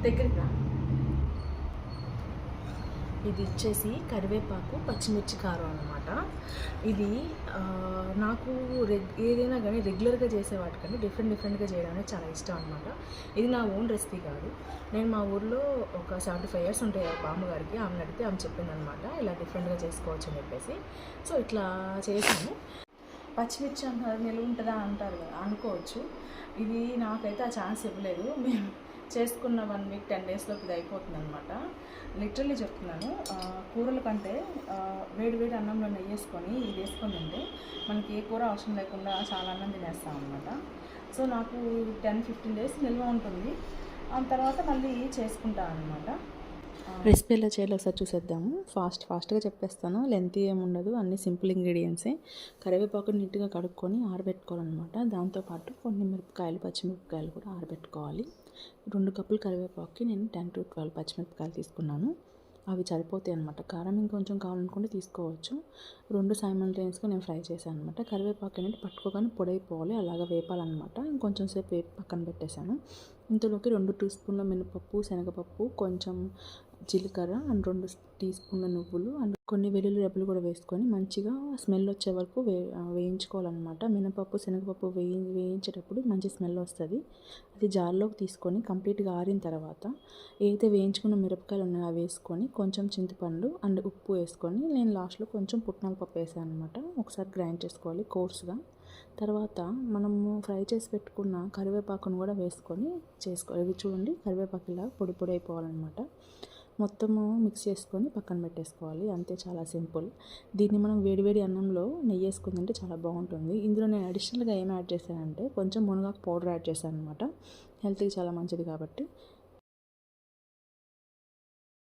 దగ్గరికి రా. ఇది వచ్చేసి కరివేపాకు పచ్చిమిర్చి కారం అనమాట. ఇది నాకు ఏదైనా కానీ రెగ్యులర్గా చేసే వాటికంటే డిఫరెంట్గా చేయడం అనేది చాలా ఇష్టం అనమాట. ఇది నా ఓన్ రెసిపీ కాదు. నేను మా ఊర్లో ఒక 75 years ఉంటాయి బామ్మగారికి, ఆమెను అడిగితే ఆమె చెప్పిందనమాట ఇలా డిఫరెంట్గా చేసుకోవచ్చు అని చెప్పేసి. సో ఇట్లా చేశాను. పచ్చిమిర్చి అంటారు నిలువ ఉంటుందా అంటారు కదా, అనుకోవచ్చు. ఇది నాకైతే ఆ ఛాన్స్ ఇవ్వలేదు. మేము చేసుకున్న 1 week 10 daysలోకి ఇది అయిపోతుంది అనమాట. లిటరల్లీ చెప్తున్నాను. కూరల కంటే వేడి అన్నంలో నెయ్యి వేసుకొని ఇది వేసుకొని తింటే మనకి ఏ కూర అవసరం లేకుండా చాలా అన్నం తినేస్తాం అనమాట. సో నాకు 10-15 days నిల్వ ఉంటుంది. ఆ తర్వాత మళ్ళీ చేసుకుంటాను అనమాట. రెసిపీ ఎలా చేయాలో ఒకసారి చూసేద్దాము. ఫాస్ట్గా చెప్పేస్తాను, లెంత్ ఏముండదు, అన్ని సింపుల్ ఇంగ్రీడియంట్సే. కరివేపాకు నీట్గా కడుక్కొని ఆరబెట్టుకోవాలన్నమాట. దాంతోపాటు కొన్ని మిరపకాయలు, పచ్చిమిరపకాయలు కూడా ఆరబెట్టుకోవాలి. 2 కప్పులు కరివేపాకుకి నేను 10-12 పచ్చిమిరపకాయలు తీసుకున్నాను. అవి సరిపోతాయి అనమాట. కారం ఇంకొంచెం కావాలనుకుంటే తీసుకోవచ్చు. 2 సైమల్టేనియస్గా నేను ఫ్రై చేశాను అనమాట. కరివేపాకు అనేది పట్టుకోగానే పొడైపోవాలి, అలాగా వేపాలన్నమాట. ఇంకొంచెం సేపు వేపి పక్కన పెట్టేశాను. ఇందులోకి 2 teaspoons మినపప్పు, శనగపప్పు, కొంచెం జీలకర్ర అండ్ 2 teaspoons నువ్వులు అండ్ కొన్ని వెల్లుల్లి రెబ్బలు కూడా వేసుకొని మంచిగా స్మెల్ వచ్చే వరకు వేయించుకోవాలన్నమాట. మినపప్పు, శనగపప్పు వేయించేటప్పుడు మంచి స్మెల్ వస్తుంది. అది జార్లోకి తీసుకొని కంప్లీట్గా ఆరిన తర్వాత ఏదైతే వేయించుకున్న మిరపకాయలు ఉన్నాయో అవి వేసుకొని కొంచెం చింతపండు అండ్ ఉప్పు వేసుకొని నేను లాస్ట్లో కొంచెం పుట్నాల పప్పు వేసాను అనమాట. ఒకసారి గ్రైండ్ చేసుకోవాలి కోర్స్గా. తర్వాత మనము ఫ్రై చేసి పెట్టుకున్న కరివేపాకును కూడా వేసుకొని చేసుకోవాలి. ఇవి చూడండి, కరివేపాకు ఇలా పొడి అయిపోవాలన్నమాట. మొత్తము మిక్స్ చేసుకొని పక్కన పెట్టేసుకోవాలి. అంతే, చాలా సింపుల్. దీన్ని మనం వేడివేడి అన్నంలో నెయ్యి వేసుకుని తింటే చాలా బాగుంటుంది. ఇందులో నేను అడిషనల్గా ఏం యాడ్ చేశానంటే కొంచెం మునగాకు పౌడర్ యాడ్ చేశాను అనమాట. హెల్త్కి చాలా మంచిది కాబట్టి.